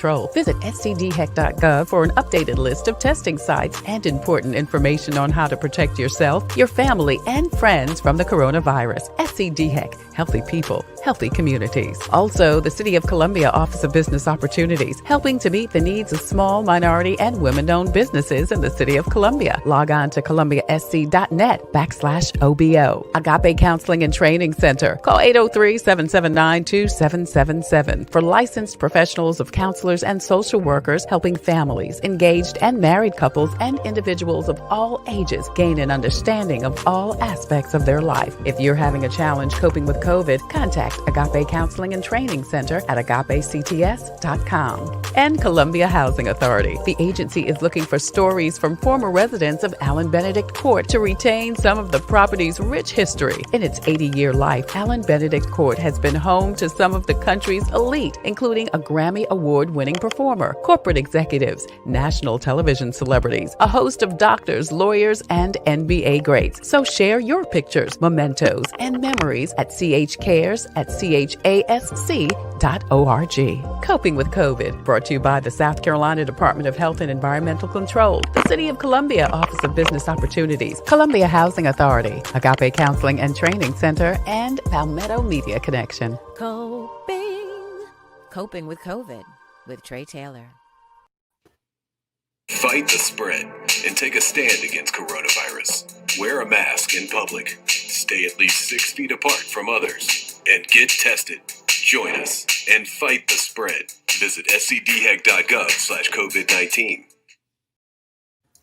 control. Visit scdheck.gov for an updated list of testing sites and important information on how to protect yourself, your family, and friends from the coronavirus. SCDHEC, healthy people, healthy communities. Also, the City of Columbia Office of Business Opportunities, helping to meet the needs of small, minority, and women-owned businesses in the City of Columbia. Log on to columbiasc.net/OBO. Agape Counseling and Training Center. Call 803-779-2777 for licensed professionals of counselors and social workers helping families, engaged and married couples, and individuals of all ages gain an understanding of all aspects of their life. If you're having a challenge coping with COVID, contact Agape Counseling and Training Center at agapects.com. And Columbia Housing Authority. The agency is looking for stories from former residents of Allen Benedict Court to retain some of the property's rich history. In its 80-year life, Allen Benedict Court has been home to some of the country's elite, including a Grammy Award-winning performer, corporate executives, national television celebrities, a host of doctors, lawyers, and NBA greats. So share your pictures, mementos, and memories at chcares@chasc.org. Coping with COVID, brought to you by the South Carolina Department of Health and Environmental Control, the City of Columbia Office of Business Opportunities, Columbia Housing Authority, Agape Counseling and Training Center, and Palmetto Media Connection. Coping with COVID with Tre Tailor. Fight the spread and take a stand against coronavirus. Wear a mask in public. Stay at least 6 feet apart from others. And get tested. Join us and fight the spread. Visit scdheck.gov/COVID-19.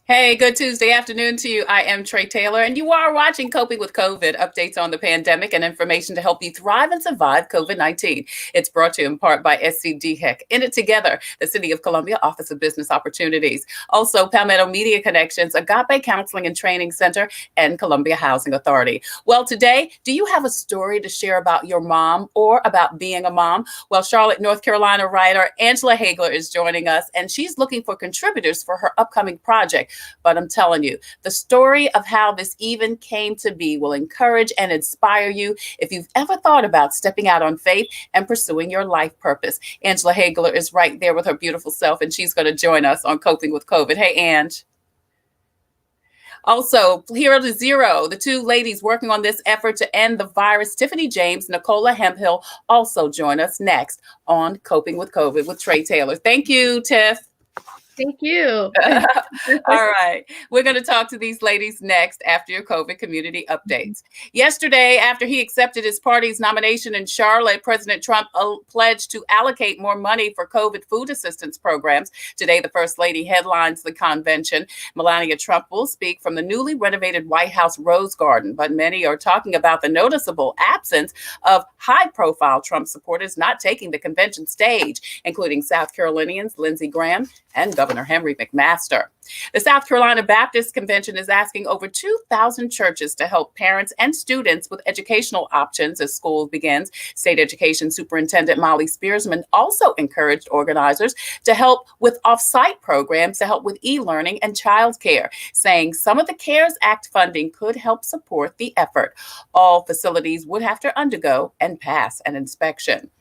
Hey, good Tuesday afternoon to you. I am Tre Tailor, and you are watching Coping with COVID, updates on the pandemic and information to help you thrive and survive COVID-19. It's brought to you in part by SCDHEC. In it together, the City of Columbia Office of Business Opportunities. Also, Palmetto Media Connections, Agape Counseling and Training Center, and Columbia Housing Authority. Well, today, do you have a story to share about your mom or about being a mom? Well, Charlotte, North Carolina writer Angela Haigler is joining us, and she's looking for contributors for her upcoming project. But I'm telling you, the story of how this even came to be will encourage and inspire you if you've ever thought about stepping out on faith and pursuing your life purpose. Angela Haigler is right there with her beautiful self, and she's going to join us on Coping with COVID. Hey, Ange. Also, Hero to Zero, the two ladies working on this effort to end the virus, Tiffany James, Nicola Hemphill, also join us next on Coping with COVID with Tre Tailor. Thank you, Tiff. Thank you. All right. We're going to talk to these ladies next after your COVID community updates. Yesterday, after he accepted his party's nomination in Charlotte, President Trump pledged to allocate more money for COVID food assistance programs. Today, the First Lady headlines the convention. Melania Trump will speak from the newly renovated White House Rose Garden, but many are talking about the noticeable absence of high-profile Trump supporters not taking the convention stage, including South Carolinians Lindsey Graham and Governor Henry McMaster. The South Carolina Baptist Convention is asking over 2,000 churches to help parents and students with educational options as school begins. State Education Superintendent Molly Spearsman also encouraged organizers to help with off-site programs to help with e-learning and childcare, saying some of the CARES Act funding could help support the effort. All facilities would have to undergo and pass an inspection.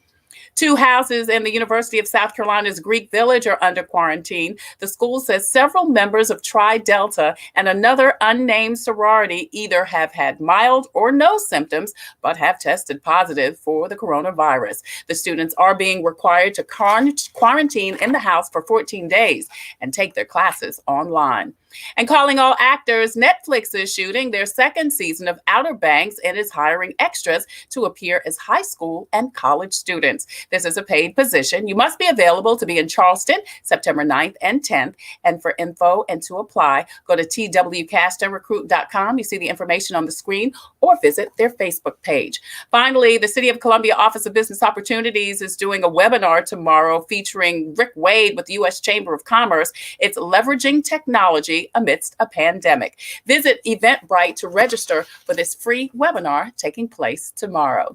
Two houses in the University of South Carolina's Greek Village are under quarantine. The school says several members of Tri Delta and another unnamed sorority either have had mild or no symptoms, but have tested positive for the coronavirus. The students are being required to quarantine in the house for 14 days and take their classes online. And calling all actors, Netflix is shooting their second season of Outer Banks and is hiring extras to appear as high school and college students. This is a paid position. You must be available to be in Charleston, September 9th and 10th. And for info and to apply, go to twcastandrecruit.com. You see the information on the screen, or visit their Facebook page. Finally, the City of Columbia Office of Business Opportunities is doing a webinar tomorrow featuring Rick Wade with the U.S. Chamber of Commerce. It's leveraging technology amidst a pandemic. Visit Eventbrite to register for this free webinar taking place tomorrow.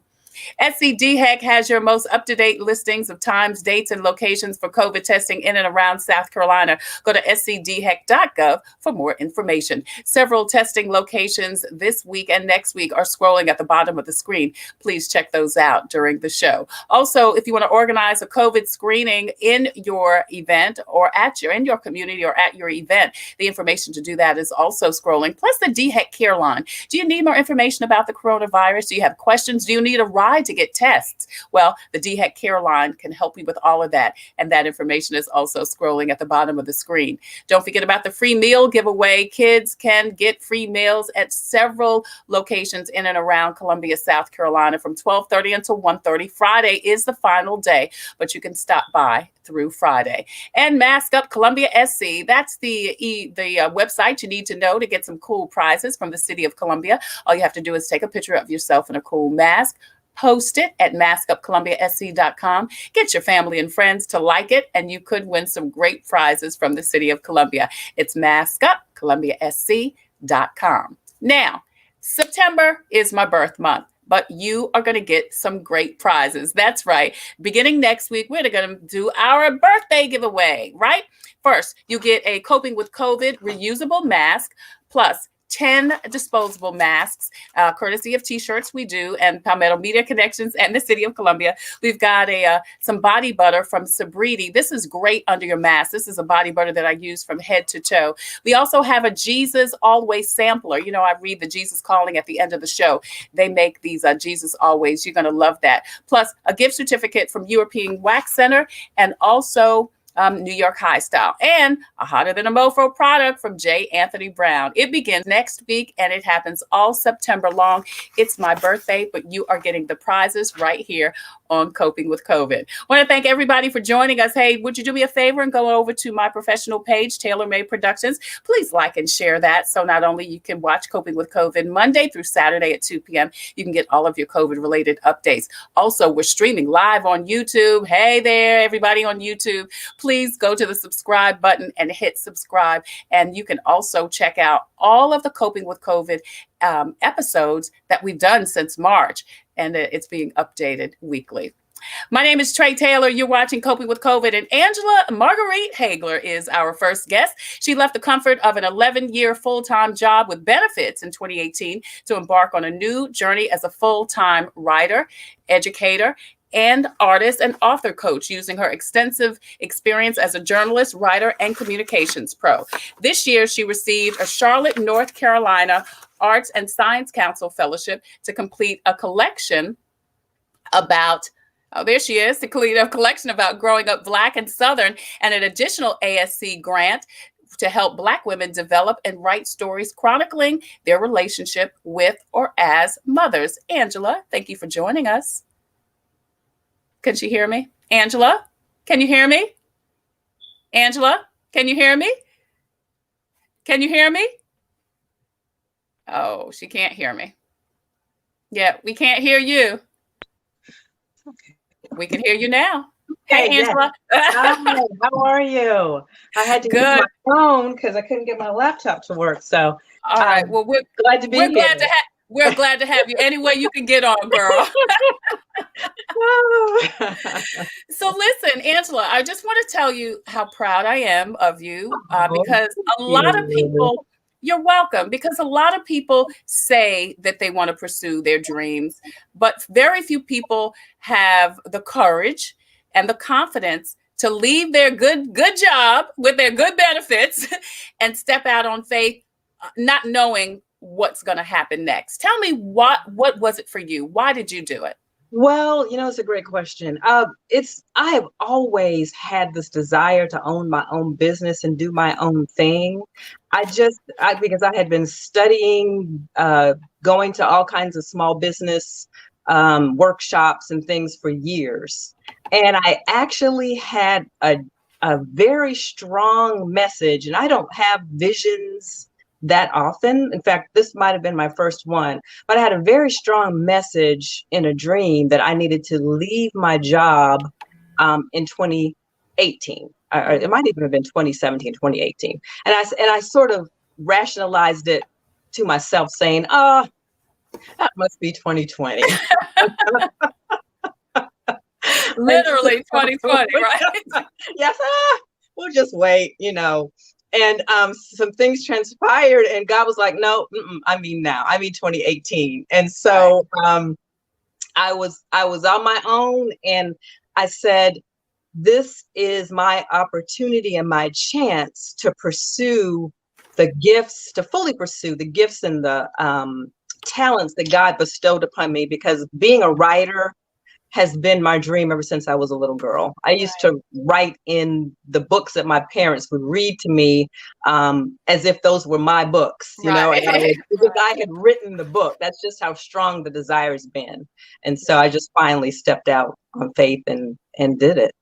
SCDHEC has your most up-to-date listings of times, dates, and locations for COVID testing in and around South Carolina. Go to scdhec.gov for more information. Several testing locations this week and next week are scrolling at the bottom of the screen. Please check those out during the show. Also, if you want to organize a COVID screening in your event or in your community or at your event, the information to do that is also scrolling. Plus the DHEC Care Line. Do you need more information about the coronavirus? Do you have questions? Do you need a ride to get tests? Well, the DHEC Care Line can help you with all of that. And that information is also scrolling at the bottom of the screen. Don't forget about the free meal giveaway. Kids can get free meals at several locations in and around Columbia, South Carolina from 12:30 until 1:30. Friday is the final day, but you can stop by through Friday. And Mask Up Columbia SC. That's the website you need to know to get some cool prizes from the city of Columbia. All you have to do is take a picture of yourself in a cool mask, post it at maskupcolumbiasc.com. Get your family and friends to like it, and you could win some great prizes from the city of Columbia. It's maskupcolumbiasc.com. Now, September is my birth month, but you are going to get some great prizes. That's right. Beginning next week, we're going to do our birthday giveaway, right? First, you get a Coping with COVID reusable mask plus 10 disposable masks, courtesy of T-shirts we do, and Palmetto Media Connections and the City of Columbia. We've got some body butter from Sabriti. This is great under your mask. This is a body butter that I use from head to toe. We also have a Jesus Always sampler. You know, I read the Jesus Calling at the end of the show. They make these Jesus Always. You're going to love that. Plus a gift certificate from European Wax Center, and also New York High Style, and a Hotter Than a Mofo product from J. Anthony Brown. It begins next week and it happens all September long. It's my birthday, but you are getting the prizes right here on Coping with COVID. I want to thank everybody for joining us. Hey, would you do me a favor and go over to my professional page, Tailor Made Productions? Please like and share that. So not only you can watch Coping with COVID Monday through Saturday at 2 p.m., you can get all of your COVID related updates. Also, we're streaming live on YouTube. Hey there, everybody on YouTube. Please go to the subscribe button and hit subscribe. And you can also check out all of the Coping with COVID episodes that we've done since March. And it's being updated weekly. My name is Tre Tailor. You're watching Coping with COVID, and Angela Marguerite Haigler is our first guest. She left the comfort of an 11-year full-time job with benefits in 2018 to embark on a new journey as a full-time writer, educator, and artist and author coach, using her extensive experience as a journalist, writer, and communications pro. This year, she received a Charlotte, North Carolina Arts and Science Council Fellowship to complete a collection about, there she is, to complete a collection about growing up Black and Southern, and an additional ASC grant to help Black women develop and write stories chronicling their relationship with or as mothers. Angela, thank you for joining us. Can she hear me? Angela, can you hear me? Angela, can you hear me? Can you hear me? Oh, she can't hear me. Yeah, we can't hear you. Okay. We can hear you now. Hey, Angela. Hi, how are you? I had to use my phone because I couldn't get my laptop to work. So, all right. Well, we're glad to be here. We're glad to have you any way you can get on, girl. So listen, Angela, I just want to tell you how proud I am of you because a lot of people, you're welcome, because a lot of people say that they want to pursue their dreams, but very few people have the courage and the confidence to leave their good job with their good benefits and step out on faith, not knowing what's going to happen next. Tell me, what was it for you? Why did you do it? Well, it's a great question. I have always had this desire to own my own business and do my own thing. Because I had been studying, going to all kinds of small business workshops and things for years. And I actually had a very strong message, and I don't have visions that often. In fact, this might have been my first one, but I had a very strong message in a dream that I needed to leave my job in 2018. It might even have been 2017, 2018. And I sort of rationalized it to myself, saying, That must be 2020. Literally 2020, right? Yes, we'll just wait, And some things transpired, and God was like, "No, I mean now. I mean 2018." And so I was on my own, and I said, "This is my opportunity and my chance to pursue the gifts, to fully pursue the gifts and the talents that God bestowed upon me." Because being a writer has been my dream ever since I was a little girl. I used to write in the books that my parents would read to me, as if those were my books, and I had written the book. That's just how strong the desire's been. And so I just finally stepped out on faith and did it.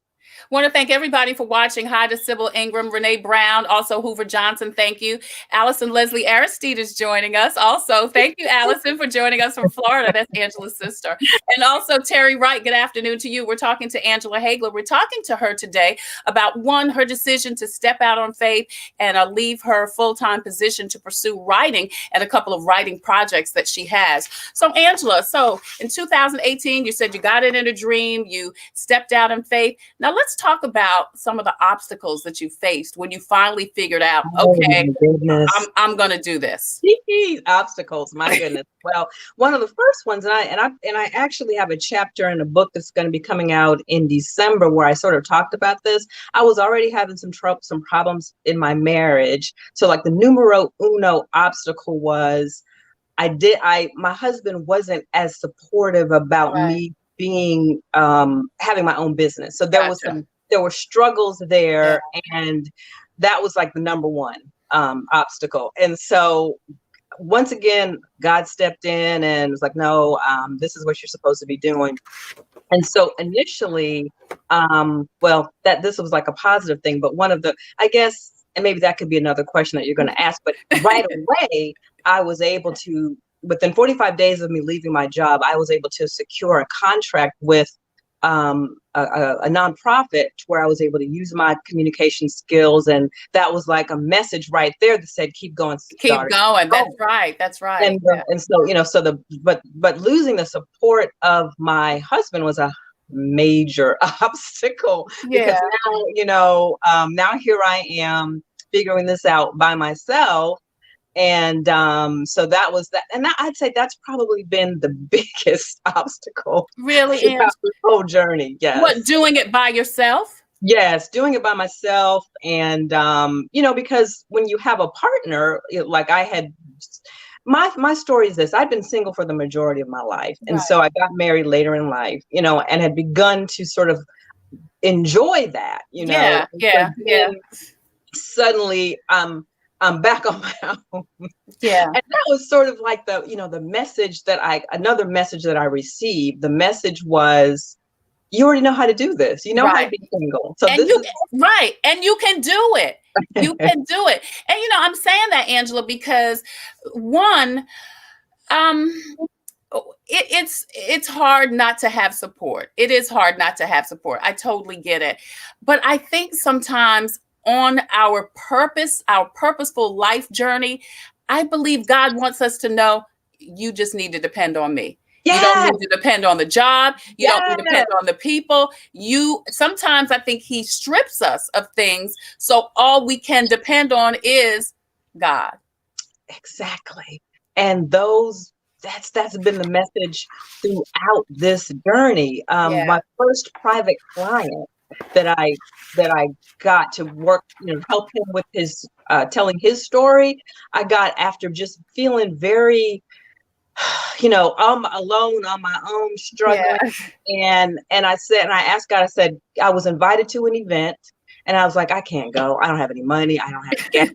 Want to thank everybody for watching. Hi to Sybil Ingram, Renee Brown, also Hoover Johnson. Thank you. Allison Leslie Aristide is joining us. Also, thank you, Allison, for joining us from Florida. That's Angela's sister. And also Terry Wright, good afternoon to you. We're talking to Angela Haigler. We're talking to her today about, one, her decision to step out on faith and leave her full-time position to pursue writing and a couple of writing projects that she has. So Angela, so in 2018, you said you got it in a dream, you stepped out in faith. Now let's talk about some of the obstacles that you faced when you finally figured out, okay, I'm going to do this. Obstacles, my goodness. Well, one of the first ones, and I actually have a chapter in a book that's going to be coming out in December where I sort of talked about this. I was already having some problems in my marriage. So like the numero uno obstacle was my husband wasn't as supportive about me being having my own business. So there were struggles there, and that was like the number one obstacle. And so once again, God stepped in and was like, "No, this is what you're supposed to be doing." And so initially, this was like a positive thing, but one of the, I guess, and maybe that could be another question that you're going to ask, but right away, I was able to, within 45 days of me leaving my job, I was able to secure a contract with a nonprofit where I was able to use my communication skills. And that was like a message right there that said, keep going. Keep going. That's right. That's right. And so, but losing the support of my husband was a major obstacle, because now, now here I am figuring this out by myself. And so that was that. And I'd say that's probably been the biggest obstacle. Really? Throughout the whole journey. Yes. What, doing it by yourself? Yes, doing it by myself. And, because when you have a partner, like I had, my story is this: I'd been single for the majority of my life. And so I got married later in life, and had begun to sort of enjoy that, Yeah. Suddenly, I'm back on my own. Yeah. And that was sort of like the message another message that I received. The message was, you already know how to do this. You know how to be single. So and and you can do it. You can do it. And I'm saying that, Angela, because one, it's hard not to have support. It is hard not to have support. I totally get it. But I think sometimes on our purposeful life journey, I believe God wants us to know, you just need to depend on me. Yes. You don't need to depend on the job. You don't need to depend on the people. Sometimes I think he strips us of things, so all we can depend on is God. Exactly. And that's been the message throughout this journey. My first private client that I got to work, help him with his telling his story, I got after just feeling very, I'm alone on my own, struggling. Yeah. And I asked God, I said, I was invited to an event, and I was like, I can't go. I don't have any money. I don't have to get,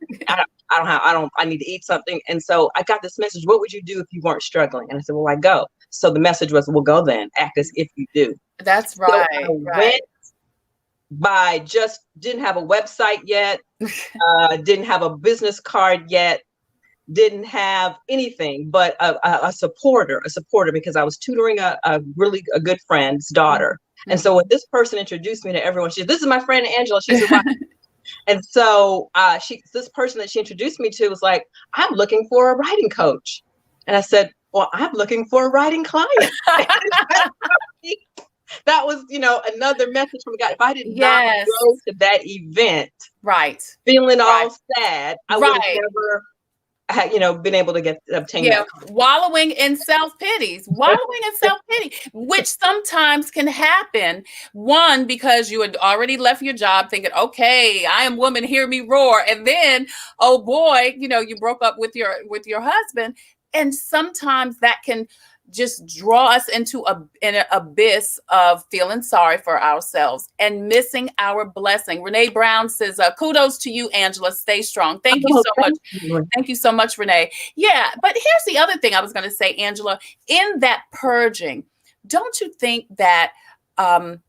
I need to eat something. And so I got this message: what would you do if you weren't struggling? And I said, well, I go. So the message was, well, go then, act as if you do. That's right. So I went, just didn't have a website yet, didn't have a business card yet, didn't have anything but a supporter, because I was tutoring a good friend's daughter. Mm-hmm. And so when this person introduced me to everyone, she said, this is my friend Angela. She said, and so this person that she introduced me to was like, I'm looking for a writing coach. And I said, well, I'm looking for a writing client. That was, another message from God. If I did not Yes. go to that event, Right. feeling all Right. sad, I would have Right. never, been able to obtain Yeah, that. wallowing in self-pity, which sometimes can happen. One, because you had already left your job thinking, okay, I am woman, hear me roar. And then, oh boy, you broke up with your husband. And sometimes that can just draw us into an abyss of feeling sorry for ourselves and missing our blessing. Renee Brown says, kudos to you, Angela. Stay strong. Thank you so much. Thank you so much, Renee. Yeah, but here's the other thing I was going to say, Angela. In that purging, don't you think that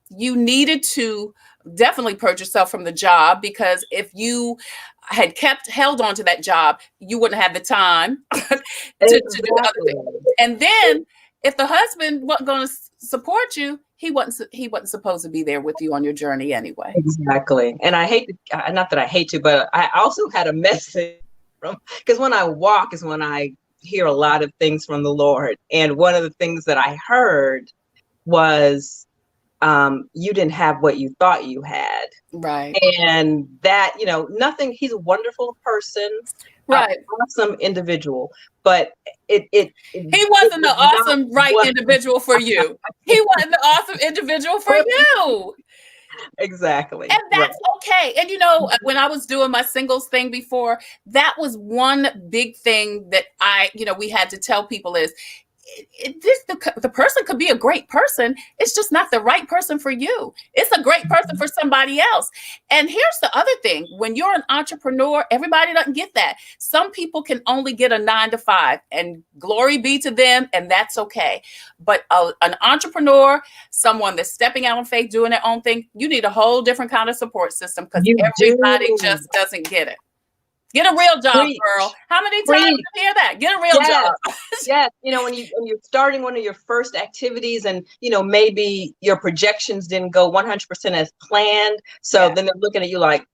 you needed to definitely purge yourself from the job? Because if you had held on to that job, you wouldn't have the time to do other things. And then if the husband wasn't going to support you, he wasn't supposed to be there with you on your journey anyway. Exactly. And I hate to, not that I hate to, but I also had a message because when I walk is when I hear a lot of things from the Lord. And one of the things that I heard was, you didn't have what you thought you had. Right. And that, nothing, he's a wonderful person, right, awesome individual, but he wasn't the awesome individual for you. He wasn't the awesome individual for you. Exactly. And that's okay. And when I was doing my singles thing before, that was one big thing that we had to tell people is, the person could be a great person. It's just not the right person for you. It's a great person for somebody else. And here's the other thing. When you're an entrepreneur, everybody doesn't get that. Some people can only get a 9-to-5, and glory be to them. And that's okay. But an entrepreneur, someone that's stepping out on faith, doing their own thing, you need a whole different kind of support system, because everybody just doesn't get it. Get a real job, girl. How many times do you hear that? Get a real job. Yes. When you're starting one of your first activities and, maybe your projections didn't go 100% as planned. So then they're looking at you like,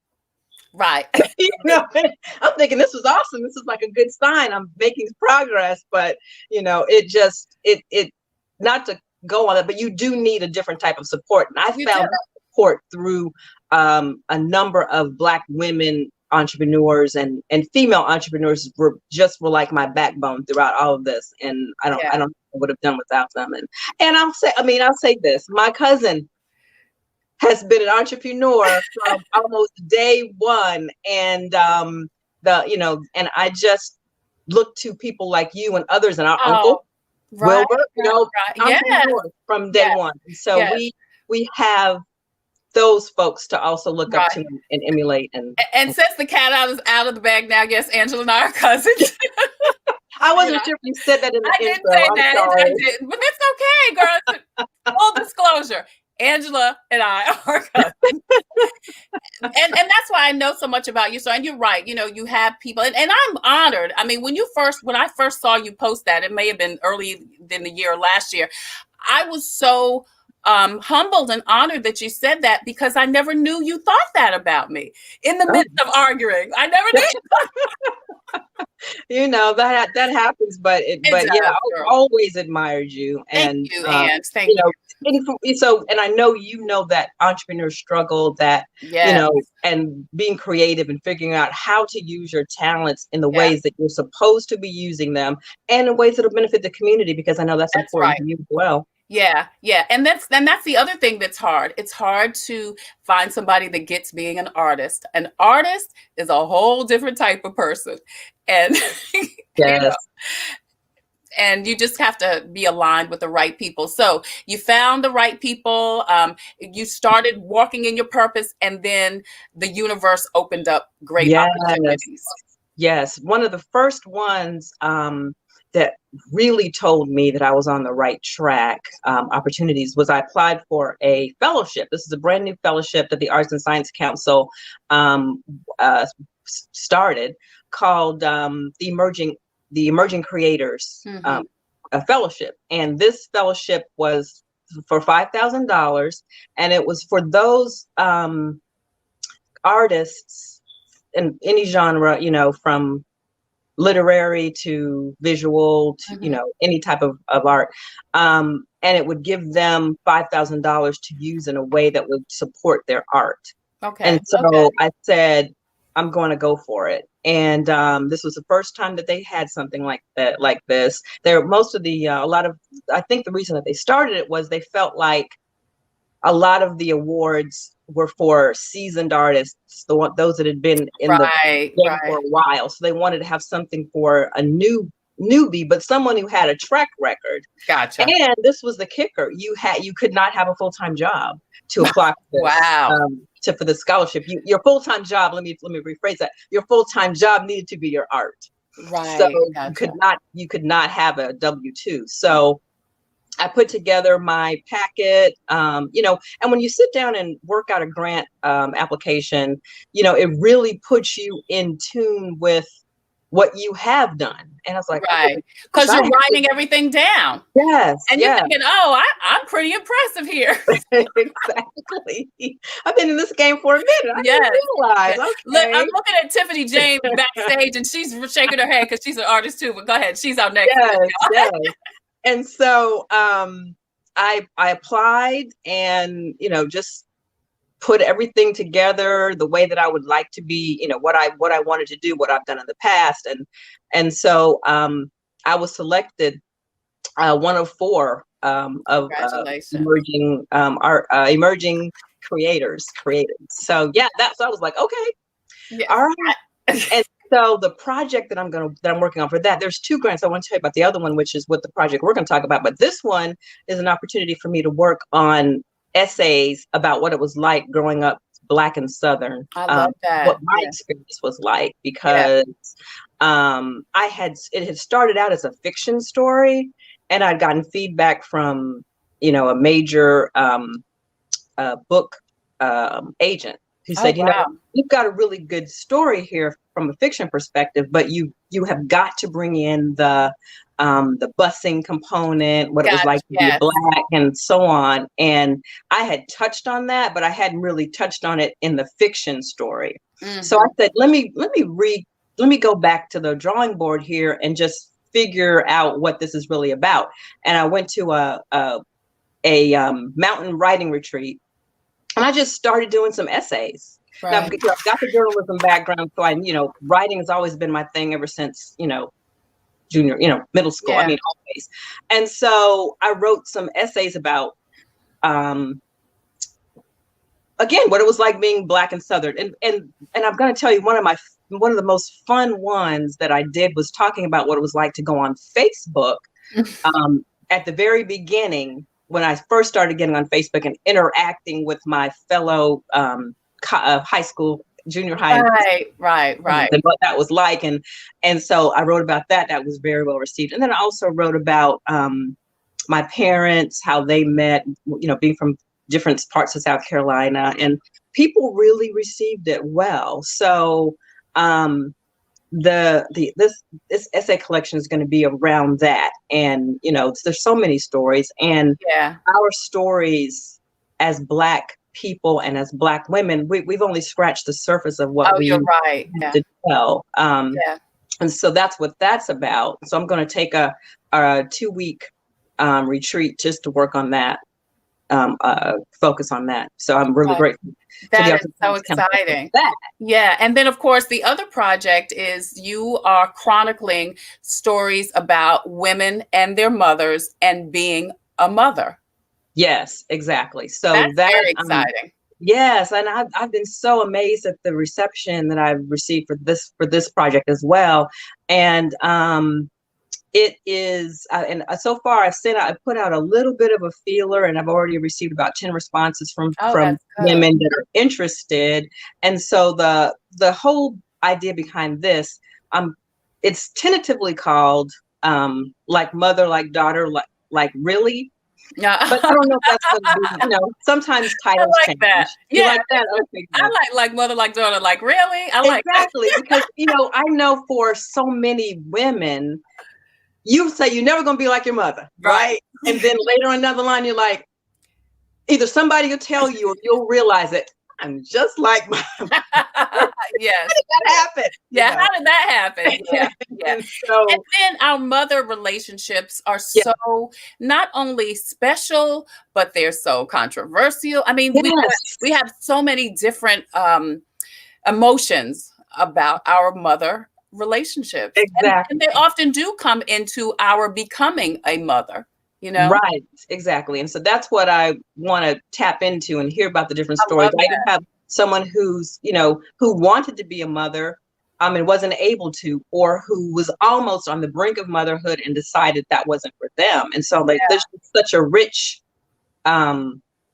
right. I'm thinking this was awesome. This is like a good sign. I'm making progress, but it not to go on it, but you do need a different type of support. And I found that support through a number of Black women entrepreneurs and female entrepreneurs were like my backbone throughout all of this. And I don't know what I would have done without them. And I'll say this, my cousin has been an entrepreneur from almost day one. And and I just look to people like you and others, and our uncle Wilbur, entrepreneurs from day one. And so we have those folks to also look up to and emulate. And since the cat out of the bag now, yes, Angela and I are cousins. I wasn't sure if you said that in the intro. Didn't say that. I didn't, but it's okay, girl. Full disclosure. Angela and I are cousins. and that's why I know so much about you. So, and you're right. You have people, and I'm honored. I mean, when I first saw you post that, it may have been early in the year, last year, I was so humbled and honored that you said that, because I never knew you thought that about me in the midst of arguing. I never knew. that happens, but I always admired you. And thank you, Anne. Thank you. And I know that entrepreneurs struggle, that and being creative and figuring out how to use your talents in the ways that you're supposed to be using them, and in ways that will benefit the community, because I know that's important to you as well. Yeah. And that's the other thing that's hard. It's hard to find somebody that gets being an artist. An artist is a whole different type of person. And and you just have to be aligned with the right people. So you found the right people. You started walking in your purpose, and then the universe opened up great opportunities. Yes. One of the first ones that really told me that I was on the right track, opportunities, was I applied for a fellowship. This is a brand new fellowship that the Arts and Science Council started, called the Emerging Creators a fellowship. And this fellowship was for $5,000, and it was for those artists in any genre, from literary to visual to, any type of art. And it would give them $5,000 to use in a way that would support their art. Okay. And so I said, I'm going to go for it. And this was the first time that they had something like that, like this. Most of the, I think the reason that they started it was they felt like a lot of the awards were for seasoned artists, those that had been in the game for a while. So they wanted to have something for a newbie, but someone who had a track record. Gotcha. And this was the kicker: you could not have a full-time job to apply for this. Wow. For the scholarship. Your full-time job. Let me rephrase that. Your full-time job needed to be your art. Right. So gotcha. you could not have a W-2. So I put together my packet, and when you sit down and work out a grant application, it really puts you in tune with what you have done. And I was like, right, because you're writing everything down. Yes. And you're thinking, I'm pretty impressive here. Exactly. I've been in this game for a minute. I didn't realize. Okay. Look, I'm looking at Tiffany James backstage, and she's shaking her head because she's an artist too. But go ahead, she's out next. Yes. And so I applied and, just put everything together the way that I would like to be, what I wanted to do, what I've done in the past. And so I was selected one of four of emerging emerging creators created. So so I was like, okay, all right. And so the project that I'm working on for that, there's 2 grants. I want to tell you about the other one, which is what the project we're going to talk about. But this one is an opportunity for me to work on essays about what it was like growing up Black and Southern. I love that. What my experience was like, because it had started out as a fiction story, and I'd gotten feedback from a major book agent who said, you've got a really good story here from a fiction perspective, but you have got to bring in the busing component, what it was like to be Black, and so on. And I had touched on that, but I hadn't really touched on it in the fiction story. Mm-hmm. So I said, let me go back to the drawing board here and just figure out what this is really about. And I went to a mountain writing retreat, and I just started doing some essays. Right. Now, because I've got the journalism background, so writing has always been my thing ever since, junior, middle school. I mean, always. And so I wrote some essays about, again, what it was like being Black and Southern. And I'm going to tell you, one of the most fun ones that I did was talking about what it was like to go on Facebook at the very beginning, when I first started getting on Facebook and interacting with my fellow high school, junior high, right, and what that was like, and so I wrote about that. That was very well received. And then I also wrote about my parents, how they met, being from different parts of South Carolina, and people really received it well. So this essay collection is going to be around that, and there's so many stories, and our stories as Black people and as Black women, we've only scratched the surface of what we have to tell. And so that's what that's about. So I'm going to take a 2-week retreat just to work on that, focus on that. So I'm really grateful. That is so exciting. Yeah. And then, of course, the other project is you are chronicling stories about women and their mothers and being a mother. Yes, exactly. So that's very exciting. Yes, and I've been so amazed at the reception that I've received for this project as well. And it is, and so far I put out a little bit of a feeler, and I've already received about 10 responses from women that are interested. And so the whole idea behind this, it's tentatively called Like Mother, Like Daughter, like Really. Yeah, but I don't know if that's going to be, sometimes titles change. That. You like that? Okay, I like Mother, Like Daughter, like Really? I like exactly because I know for so many women, you say you're never going to be like your mother, right? And then later on down the line, you're like, either somebody will tell you or you'll realize it. I'm just like my Yes. That happened. Yeah. How did that happen? Yeah. Yeah. So And then our mother relationships are yeah. so not only special, but they're so controversial. I mean, Yes. we have so many different emotions about our mother relationships. And Exactly. they often do come into our becoming a mother, you know? Right, exactly. And so that's what I want to tap into and hear about the different I stories. love I even that. have someone who's, who wanted to be a mother, and wasn't able to, or who was almost on the brink of motherhood and decided that wasn't for them. And so like there's such a rich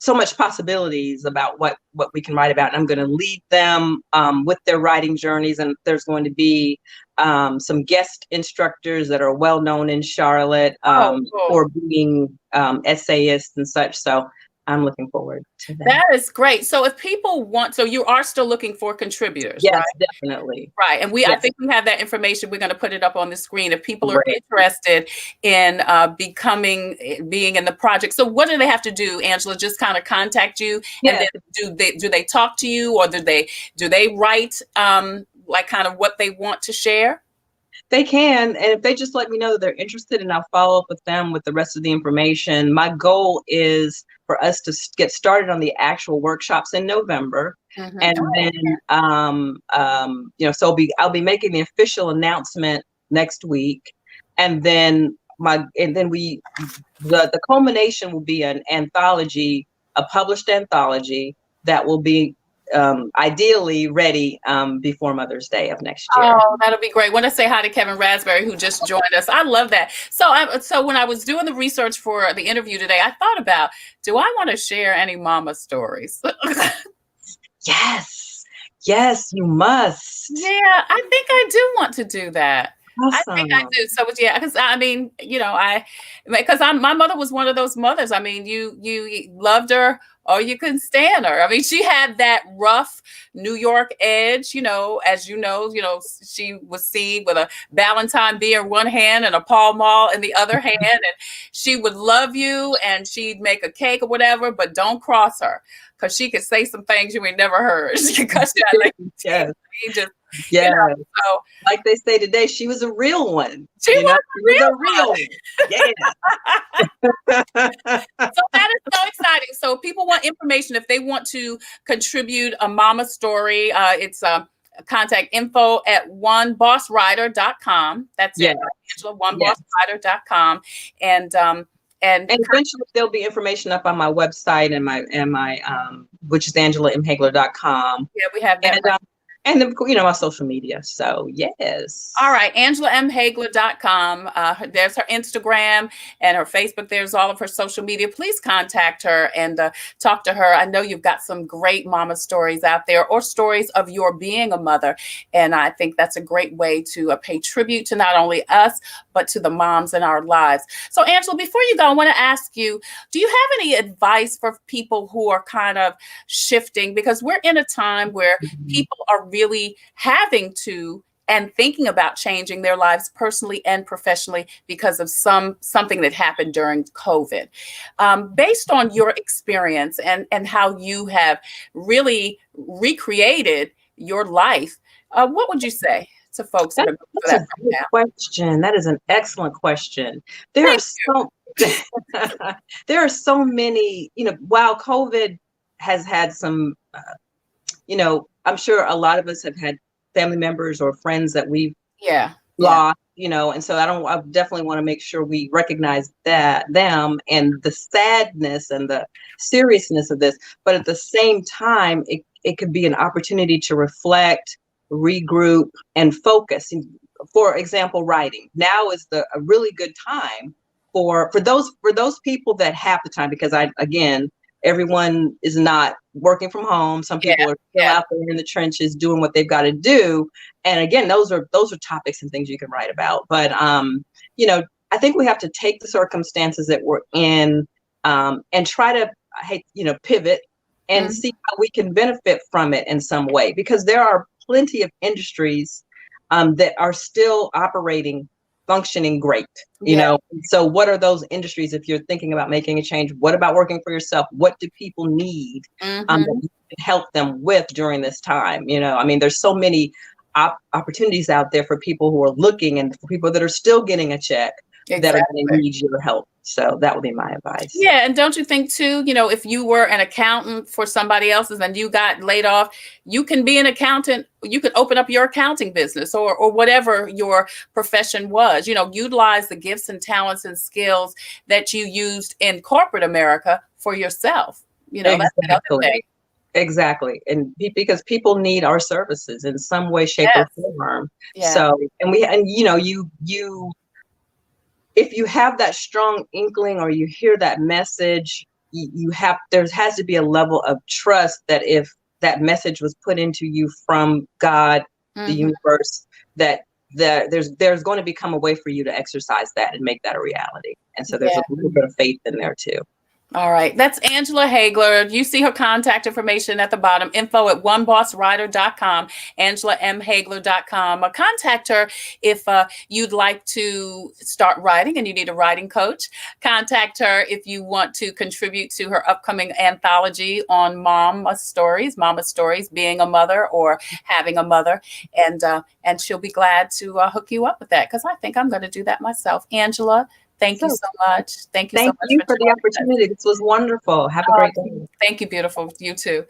so much possibilities about what we can write about. And I'm going to lead them with their writing journeys, and there's going to be some guest instructors that are well known in Charlotte Cool. for being essayists and such. So I'm looking forward to that. That is great. So if people want, so you are still looking for contributors, Yes, right? definitely. Right. And I think we have that information. We're going to put it up on the screen if people are Great. interested in being in the project. So what do they have to do, Angela? Just kind of contact you, Yes. and then do they talk to you, or do they write like kind of what they want to share? They can, and if they just let me know that they're interested, and I'll follow up with them with the rest of the information. My goal is for us to get started on the actual workshops in November, and then so I'll be making the official announcement next week, and then the culmination will be an anthology, a published anthology that will be ideally ready before Mother's Day of next year. Oh, that'll be great. Want to say hi to Kevin Raspberry, who just joined us. I love that. So when I was doing the research for the interview today, I thought about, do I want to share any mama stories? Yes, you must. Yeah, I think I do want to do that. Awesome. I think I do. So yeah, because I mean, my mother was one of those mothers. I mean, you loved her or you couldn't stand her. I mean, she had that rough New York edge, as she was seen with a Valentine beer in one hand and a Pall Mall in the other hand. And she would love you and she'd make a cake or whatever, but don't cross her because she could say some things you ain't never heard. Yeah. So, like they say today, she was a real one. She was a real one. Yeah. So that is so exciting. So people want information if they want to contribute a mama story. It's contact info at onebosswriter.com. That's it, Angela, onebosswriter.com. And eventually there'll be information up on my website and my which is AngelaMHaigler.com. Yeah, we have that. And then, my social media. So, yes. All right. AngelaMHaigler.com. There's her Instagram and her Facebook. There's all of her social media. Please contact her and talk to her. I know you've got some great mama stories out there or stories of your being a mother. And I think that's a great way to pay tribute to not only us, but to the moms in our lives. So, Angela, before you go, I want to ask you, do you have any advice for people who are kind of shifting? Because we're in a time where people are really having to and thinking about changing their lives personally and professionally because of something that happened during COVID. Based on your experience and how you have really recreated your life, what would you say to folks that are going through that right now? Question. That is an excellent question. There are so many, while COVID has had some, I'm sure a lot of us have had family members or friends that we've lost, and so I definitely want to make sure we recognize them and the sadness and the seriousness of this. But at the same time, it could be an opportunity to reflect, regroup, and focus. For example, writing. Now is a really good time for those people that have the time, because everyone is not working from home. Some people are still out there in the trenches doing what they've got to do. And again, those are topics and things you can write about. But I think we have to take the circumstances that we're in and try to pivot and see how we can benefit from it in some way, because there are plenty of industries that are still operating functioning great, you know. So what are those industries if you're thinking about making a change? What about working for yourself? What do people need that you can help them with during this time? You know, I mean, there's so many opportunities out there for people who are looking and for people that are still getting a check that are going to need your help. So that would be my advice. Yeah. And don't you think too, you know, if you were an accountant for somebody else's and you got laid off, you can be an accountant. You could open up your accounting business or whatever your profession was, you know, utilize the gifts and talents and skills that you used in corporate America for yourself. You know, that's the other thing. Exactly. And because people need our services in some way, shape, or form. So, and you know, if you have that strong inkling or you hear that message, there has to be a level of trust that if that message was put into you from God, the universe, that there's going to become a way for you to exercise that and make that a reality. And so there's a little bit of faith in there too. All right. That's Angela Haigler. You see her contact information at the bottom, info@onebosswriter.com, AngelaMHaigler.com. Contact her if you'd like to start writing and you need a writing coach. Contact her if you want to contribute to her upcoming anthology on Mama Stories, being a mother or having a mother. And she'll be glad to hook you up with that, because I think I'm going to do that myself. Angela, thank you so much. Thank you so much for the opportunity. This was wonderful. Have a great day. Thank you, beautiful. You too.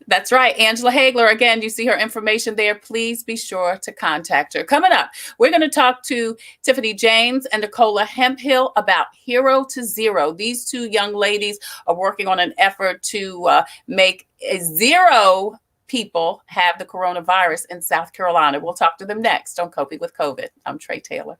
That's right. Angela Haigler. Again, you see her information there. Please be sure to contact her. Coming up, we're going to talk to Tiffany James and Nicola Hemphill about Hero to Zero. These two young ladies are working on an effort to make zero people have the coronavirus in South Carolina. We'll talk to them next on Coping with COVID. I'm Tre Tailor.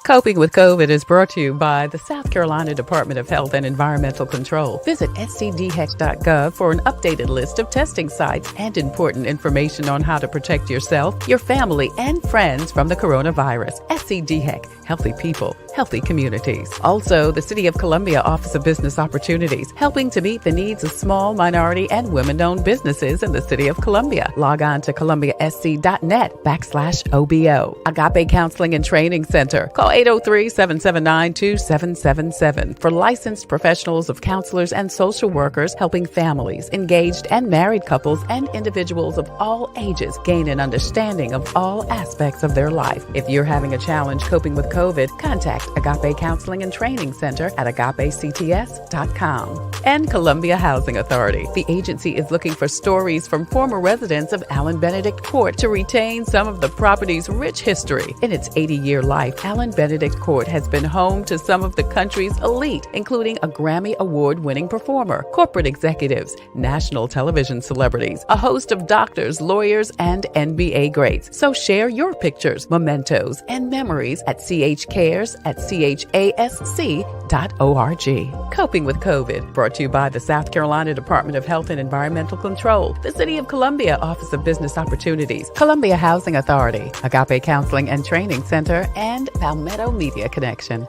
Coping with COVID is brought to you by the South Carolina Department of Health and Environmental Control. Visit scdhex.gov for an updated list of testing sites and important information on how to protect yourself, your family, and friends from the coronavirus. SCDHEC, healthy people, healthy communities. Also, the City of Columbia Office of Business Opportunities, helping to meet the needs of small, minority, and women-owned businesses in the City of Columbia. Log on to columbiasc.net/OBO. Agape Counseling and Training Center. Call 803-779-2777 for licensed professionals of counselors and social workers helping families, engaged and married couples, and individuals of all ages gain an understanding of all aspects of their life. If you're having a challenge coping with COVID, contact Agape Counseling and Training Center at agapects.com. And Columbia Housing Authority. The agency is looking for stories from former residents of Allen Benedict Court to retain some of the property's rich history. In its 80-year life, Allen Benedict Court has been home to some of the country's elite, including a Grammy Award-winning performer, corporate executives, national television celebrities, a host of doctors, lawyers, and NBA greats. So share your pictures, mementos, and memories at chcares@chasc.org. Coping with COVID, brought to you by the South Carolina Department of Health and Environmental Control, the City of Columbia Office of Business Opportunities, Columbia Housing Authority, Agape Counseling and Training Center, and Palmetto Media Connection.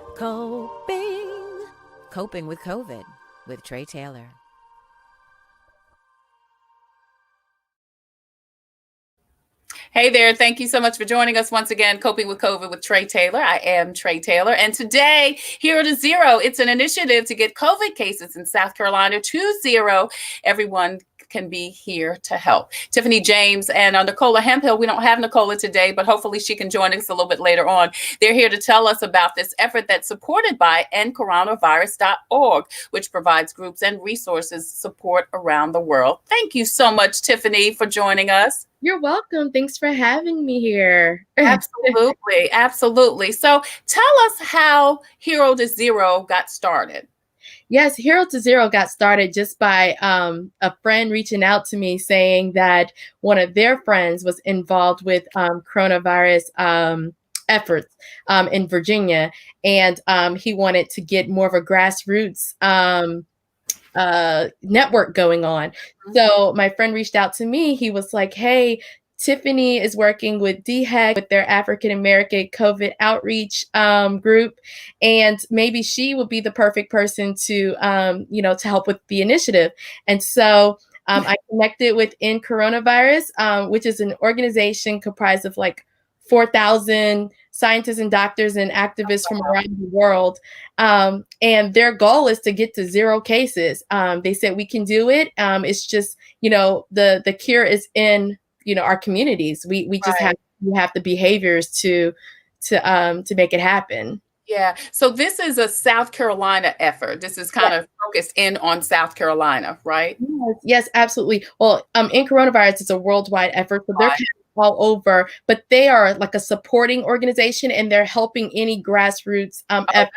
Coping with COVID with Tre Tailor. Hey there. Thank you so much for joining us once again, Coping with COVID with Tre Tailor. I am Tre Tailor. And today, Hero to Zero, it's an initiative to get COVID cases in South Carolina to zero. Everyone can be here to help. Tiffany James and Nicola Hemphill. We don't have Nicola today, but hopefully she can join us a little bit later on. They're here to tell us about this effort that's supported by endcoronavirus.org, which provides groups and resources support around the world. Thank you so much, Tiffany, for joining us. You're welcome. Thanks for having me here. Absolutely. Absolutely. So tell us how Hero to Zero got started. Yes, Hero to Zero got started just by a friend reaching out to me saying that one of their friends was involved with coronavirus efforts in Virginia. And he wanted to get more of a grassroots network going on. So my friend reached out to me. He was like, hey, Tiffany is working with DHEC with their African American COVID outreach group, and maybe she would be the perfect person to, to help with the initiative. And so I connected with In Coronavirus, which is an organization comprised of like 4,000 scientists and doctors and activists from around the world. And their goal is to get to 0 cases. They said we can do it. It's just, the cure is in, our communities. We just have the behaviors to make it happen. Yeah. So this is a South Carolina effort. This is kind of focused in on South Carolina, right? Yes, absolutely. Well, In Coronavirus is a worldwide effort, so they're kind of all over, but they are like a supporting organization, and they're helping any grassroots effort.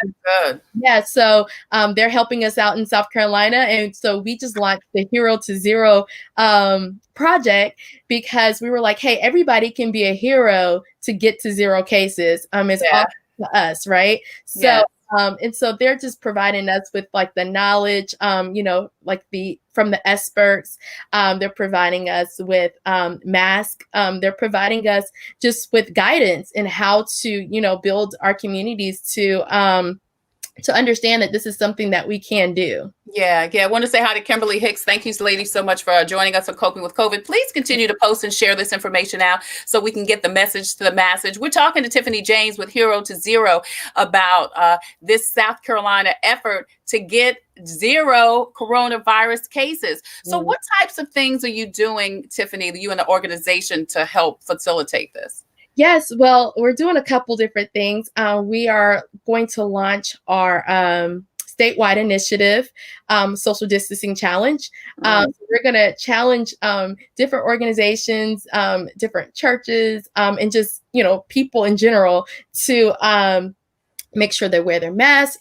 Good. Yeah, so they're helping us out in South Carolina, and so we just launched the Hero to Zero project because we were like, hey, everybody can be a hero to get to 0 cases. It's all to us, right? So and so they're just providing us with like the knowledge, like from the experts. They're providing us with masks. They're providing us just with guidance in how to, build our communities to understand that this is something that we can do. Yeah. I want to say hi to Kimberly Hicks. Thank you, ladies, so much for joining us on Coping with COVID. Please continue to post and share this information out so we can get the message to the masses. We're talking to Tiffany James with Hero to Zero about this South Carolina effort to get 0 coronavirus cases. So what types of things are you doing, Tiffany, you and the organization, to help facilitate this? Yes, well, we're doing a couple different things. We are going to launch our statewide initiative, social distancing challenge. So we're going to challenge different organizations, different churches, and just, people in general to make sure they wear their masks,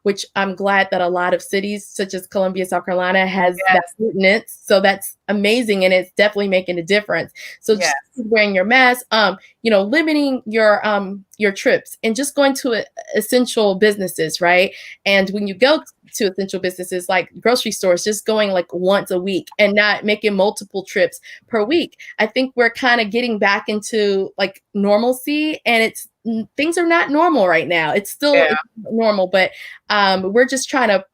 which I'm glad that a lot of cities such as Columbia, South Carolina has that ordinance. So that's amazing. And it's definitely making a difference. So just wearing your mask, limiting your trips and just going to essential businesses, right? And when you go to essential businesses like grocery stores, just going like once a week and not making multiple trips per week. I think we're kind of getting back into like normalcy, and things are not normal right now. It's still normal, but we're just trying to,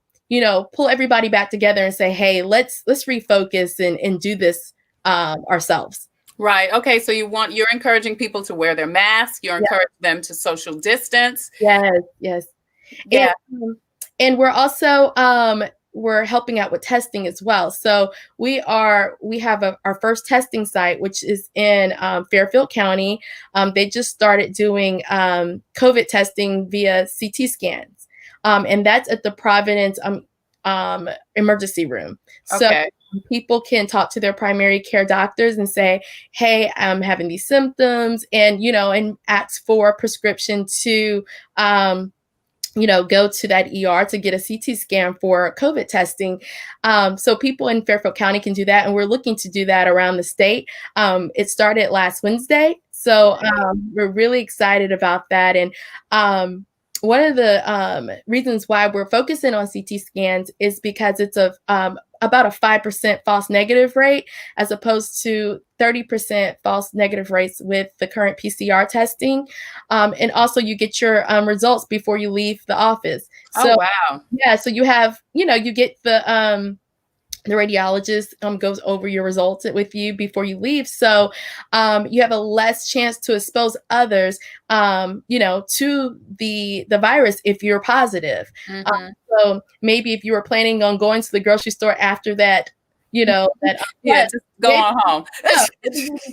pull everybody back together and say, hey, let's refocus and do this ourselves. Right. Okay. So you're encouraging people to wear their masks. You're encouraging them to social distance. Yes. Yeah. And we're also we're helping out with testing as well. So we have our first testing site, which is in Fairfield County. They just started doing COVID testing via CT scans, and that's at the Providence emergency room. So people can talk to their primary care doctors and say, hey, I'm having these symptoms, and and ask for a prescription to go to that ER to get a CT scan for COVID testing. So people in Fairfield County can do that. And we're looking to do that around the state. It started last Wednesday. So we're really excited about that. And one of the reasons why we're focusing on CT scans is because it's about a 5% false negative rate, as opposed to 30% false negative rates with the current PCR testing. And also you get your results before you leave the office. So, oh, wow. Yeah. So you have, you get the radiologist goes over your results with you before you leave. So you have a less chance to expose others, to the virus if you're positive. So maybe if you were planning on going to the grocery store after that, just go on home.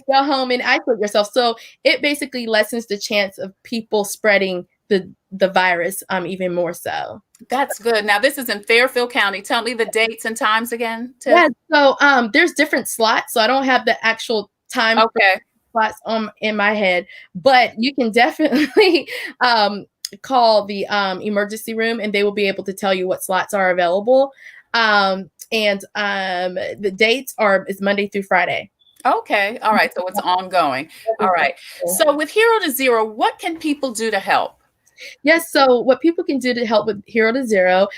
Go home and isolate yourself. So it basically lessens the chance of people spreading the virus even more so. That's good. Now, this is in Fairfield County. Tell me the dates and times again, Tiff. Yeah, so there's different slots. So I don't have the actual time slots in my head, but you can definitely call the emergency room, and they will be able to tell you what slots are available. And the dates is Monday through Friday. Okay. All right. So it's ongoing. All right. So with Hero to Zero, what can people do to help? Yes. So what people can do to help with Hero to Zero,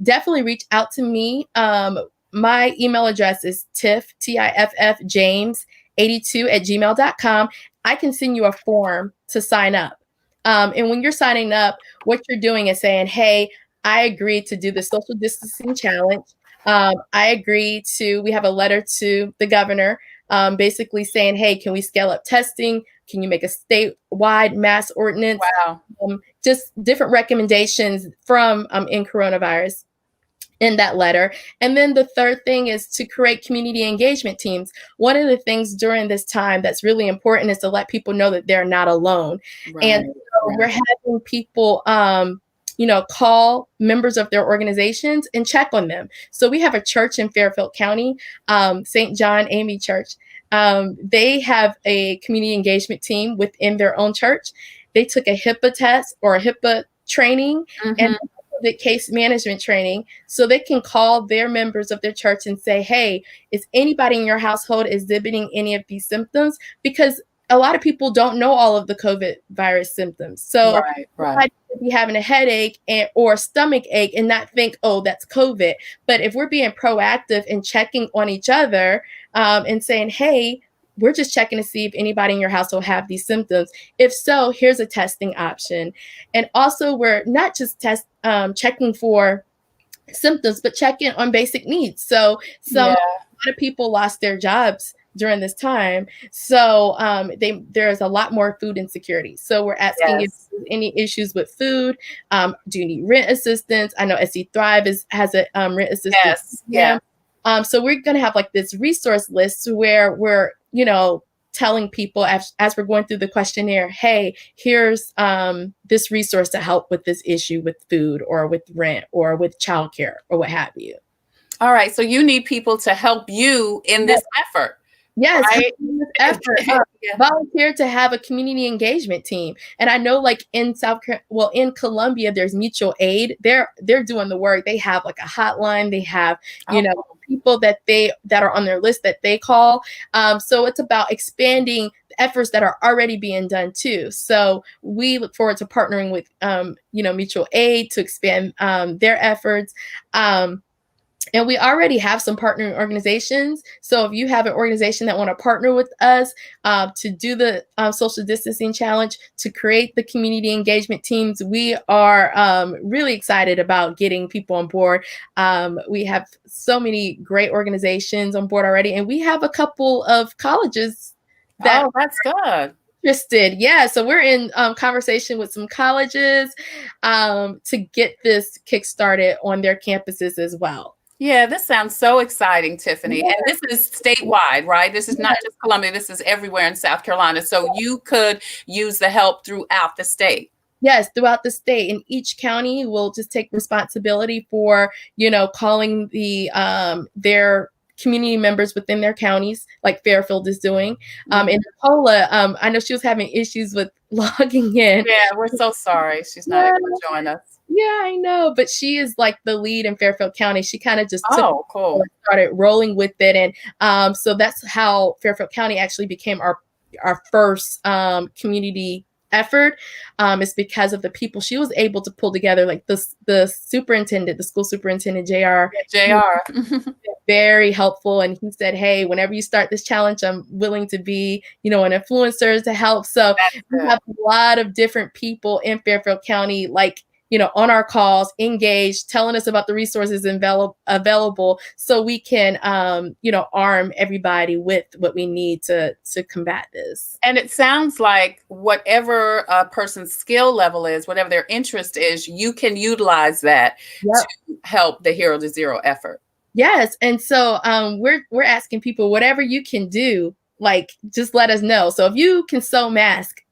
definitely reach out to me. My email address is Tiff James 82@gmail.com. I can send you a form to sign up. And when you're signing up, what you're doing is saying, hey, I agreed to do the social distancing challenge. I agree we have a letter to the governor basically saying, hey, can we scale up testing? Can you make a statewide mass ordinance? Wow. Just different recommendations from in coronavirus in that letter. And then the third thing is to create community engagement teams. One of the things during this time that's really important is to let people know that they're not alone. Right. And so we're having people call members of their organizations and check on them. So we have a church in Fairfield County, St. John AME Church. They have a community engagement team within their own church. They took a HIPAA test or a HIPAA training and the case management training, so they can call their members of their church and say, hey, is anybody in your household exhibiting any of these symptoms? Because a lot of people don't know all of the COVID virus symptoms. So right. Be having a headache or a stomach ache and not think, oh, that's COVID. But if we're being proactive and checking on each other and saying, hey, we're just checking to see if anybody in your household have these symptoms. If so, here's a testing option. And also, we're not just checking for symptoms, but checking on basic needs. So a lot of people lost their jobs during this time. So there's a lot more food insecurity. So we're asking if there's any issues with food. Do you need rent assistance? I know SC Thrive has a rent assistance. So we're going to have like this resource list where we're, telling people as we're going through the questionnaire, hey, here's this resource to help with this issue with food or with rent or with childcare or what have you. All right. So you need people to help you in this effort. Yes, right? Volunteer to have a community engagement team. And I know like in Colombia, there's mutual aid. They're doing the work. They have like a hotline. They have, people that are on their list that they call. So it's about expanding the efforts that are already being done too. So we look forward to partnering with, mutual aid to expand their efforts. And we already have some partnering organizations. So if you have an organization that want to partner with us to do the social distancing challenge, to create the community engagement teams, we are really excited about getting people on board. We have so many great organizations on board already. And we have a couple of colleges that that's good. Interested. Yeah. So we're in conversation with some colleges to get this kickstarted on their campuses as well. Yeah, this sounds so exciting, Tiffany. And this is statewide, right? This is not just Columbia. This is everywhere in South Carolina. So you could use the help throughout the state. Yes, throughout the state. And each county will just take responsibility for, calling their community members within their counties, like Fairfield is doing. And Nicola, I know she was having issues with logging in. Yeah, we're so sorry. She's not able to join us. Yeah, I know, but she is like the lead in Fairfield County. She kind of just started rolling with it, and so that's how Fairfield County actually became our first community effort. It's because of the people she was able to pull together, like the superintendent, the school superintendent, JR. Very helpful, and he said, "Hey, whenever you start this challenge, I'm willing to be, an influencer to help." So we have a lot of different people in Fairfield County, like, on our calls, engaged, telling us about the resources available so we can, arm everybody with what we need to combat this. And it sounds like whatever a person's skill level is, whatever their interest is, you can utilize that to help the Hero to Zero effort. Yes. And so we're asking people, whatever you can do, like, just let us know. So if you can sew masks,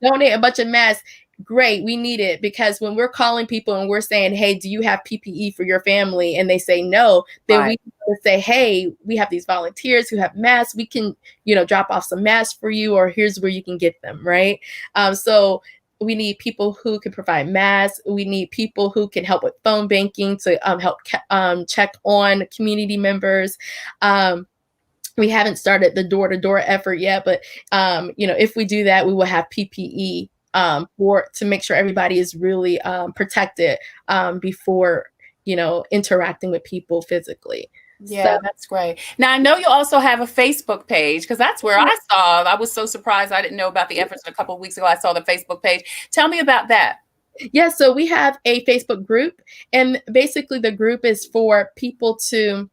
donate a bunch of masks, great, we need it, because when we're calling people and we're saying, hey, do you have PPE for your family? And they say no, then we say, hey, we have these volunteers who have masks. We can, drop off some masks for you, or here's where you can get them, right? So we need people who can provide masks. We need people who can help with phone banking to help check on community members. We haven't started the door-to-door effort yet, but if we do that, we will have PPE to make sure everybody is really protected before, interacting with people physically. Yeah, so that's great. Now, I know you also have a Facebook page, because that's where I was so surprised. I didn't know about the efforts a couple of weeks ago. I saw the Facebook page. Tell me about that. Yeah, so we have a Facebook group, and basically the group is for people to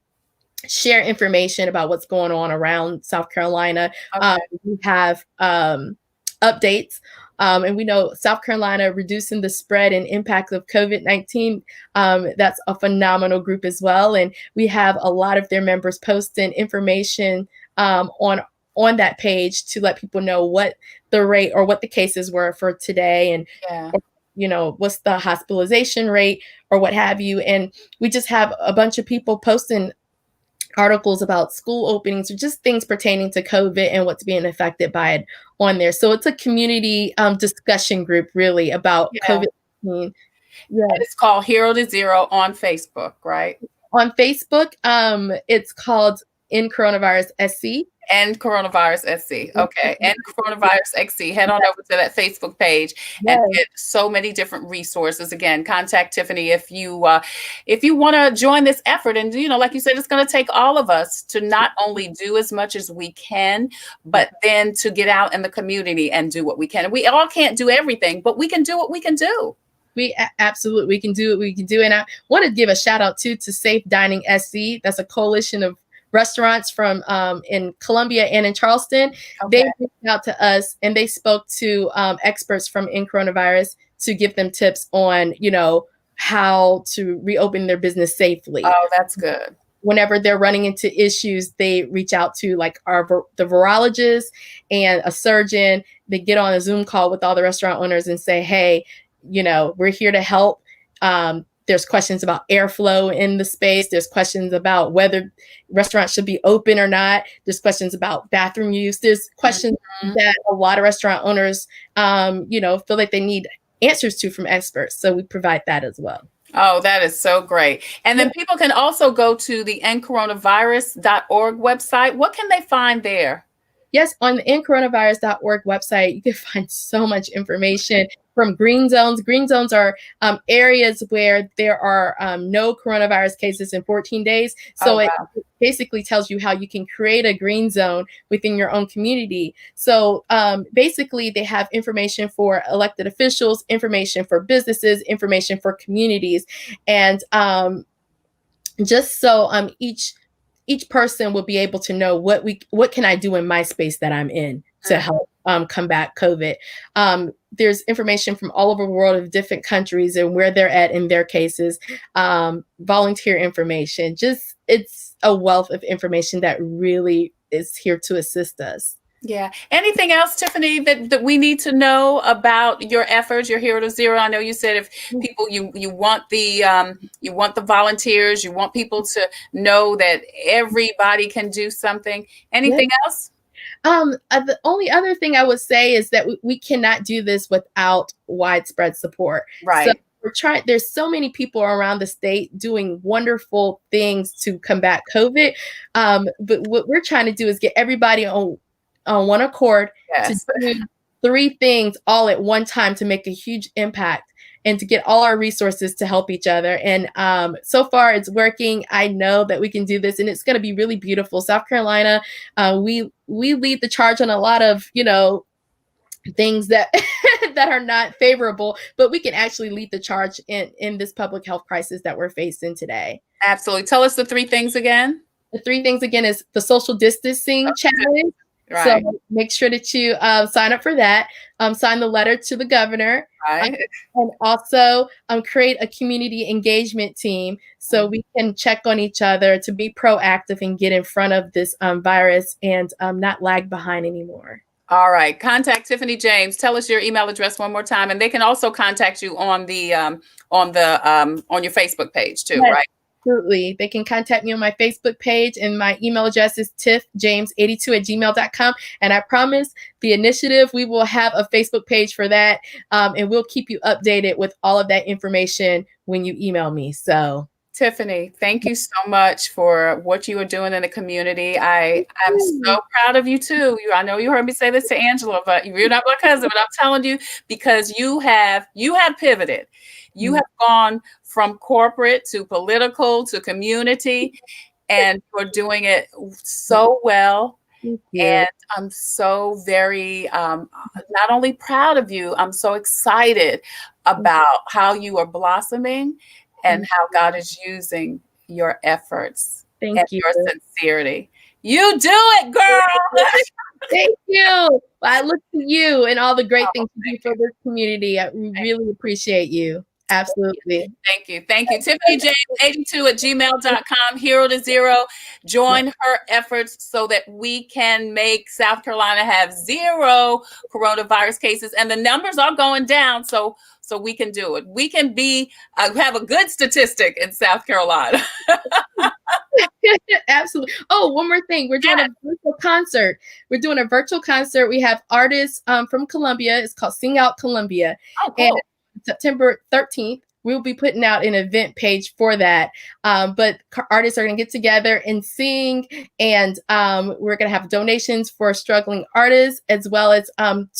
share information about what's going on around South Carolina. Okay. We have updates, and we know South Carolina reducing the spread and impact of COVID-19. That's a phenomenal group as well, and we have a lot of their members posting information on that page to let people know what the rate or what the cases were for today, and Yeah. what's the hospitalization rate or what have you. And we just have a bunch of people posting articles about school openings or just things pertaining to COVID and what's being affected by it on there. So it's a community discussion group really about Yeah. COVID-19. Yeah. And it's called Hero to Zero on Facebook, right? On Facebook, it's called In Coronavirus SC. And Coronavirus SC. Okay. And Coronavirus XC. Head on over to that Facebook page and get so many different resources. Again, contact Tiffany if you want to join this effort. And, like you said, it's going to take all of us to not only do as much as we can, but then to get out in the community and do what we can. And we all can't do everything, but we can do what we can do. We absolutely can do what we can do. And I want to give a shout out to Safe Dining SC. That's a coalition of restaurants from in Columbia and in Charleston. Okay. They reached out to us and they spoke to experts from In Coronavirus to give them tips on, how to reopen their business safely. Oh, that's good. Whenever they're running into issues, they reach out to like the virologist and a surgeon. They get on a Zoom call with all the restaurant owners and say, hey, we're here to help. There's questions about airflow in the space. There's questions about whether restaurants should be open or not. There's questions about bathroom use. There's questions that a lot of restaurant owners, feel like they need answers to from experts. So we provide that as well. Oh, that is so great. And then people can also go to the endcoronavirus.org website. What can they find there? Yes, on the endcoronavirus.org website, you can find so much information from green zones. Green zones are areas where there are no coronavirus cases in 14 days. So it basically tells you how you can create a green zone within your own community. So basically, they have information for elected officials, information for businesses, information for communities. And just so each person will be able to know what can I do in my space that I'm in to help combat COVID. There's information from all over the world of different countries and where they're at in their cases, volunteer information. Just it's a wealth of information that really is here to assist us. Yeah. Anything else, Tiffany, that we need to know about your efforts, your Hero to Zero? I know you said if people you want the volunteers, you want people to know that everybody can do something. Anything else? The only other thing I would say is that we cannot do this without widespread support. Right. So we're trying. There's so many people around the state doing wonderful things to combat COVID. But what we're trying to do is get everybody on one accord to do 3 things all at one time to make a huge impact and to get all our resources to help each other. And so far it's working. I know that we can do this and it's going to be really beautiful. South Carolina, we lead the charge on a lot of, things that that are not favorable, but we can actually lead the charge in this public health crisis that we're facing today. Absolutely. Tell us the 3 things again. The 3 things again is the social distancing challenge. Right. So make sure that you sign up for that. Sign the letter to the governor. Right. And also create a community engagement team so we can check on each other to be proactive and get in front of this virus and not lag behind anymore. All right. Contact Tiffany James. Tell us your email address one more time, and they can also contact you on the on your Facebook page too, right? Absolutely. They can contact me on my Facebook page, and my email address is tiffjames82@gmail.com. And I promise the initiative, we will have a Facebook page for that. And we'll keep you updated with all of that information when you email me. So Tiffany, thank you so much for what you are doing in the community. I am so proud of you too. I know you heard me say this to Angela, but you're not my cousin, but I'm telling you, because you have pivoted. You have gone from corporate to political to community, and you're doing it so well. Thank you. And I'm so very, not only proud of you, I'm so excited about how you are blossoming and how God is using your efforts Thank and you. your sincerity. You do it, girl. Thank you. Well, I look to you and all the great things you do for this community. We really appreciate you. Absolutely. Thank you. Thank you. Tiffany James 82 at gmail.com, Hero to Zero. Join her efforts so that we can make South Carolina have 0 coronavirus cases. And the numbers are going down, so we can do it. We can be have a good statistic in South Carolina. Absolutely. Oh, one more thing. We're doing a virtual concert. We're doing a virtual concert. We have artists from Columbia. It's called Sing Out Columbia. Oh, cool. And September 13th, we'll be putting out an event page for that. But artists are going to get together and sing, and we're going to have donations for struggling artists, as well as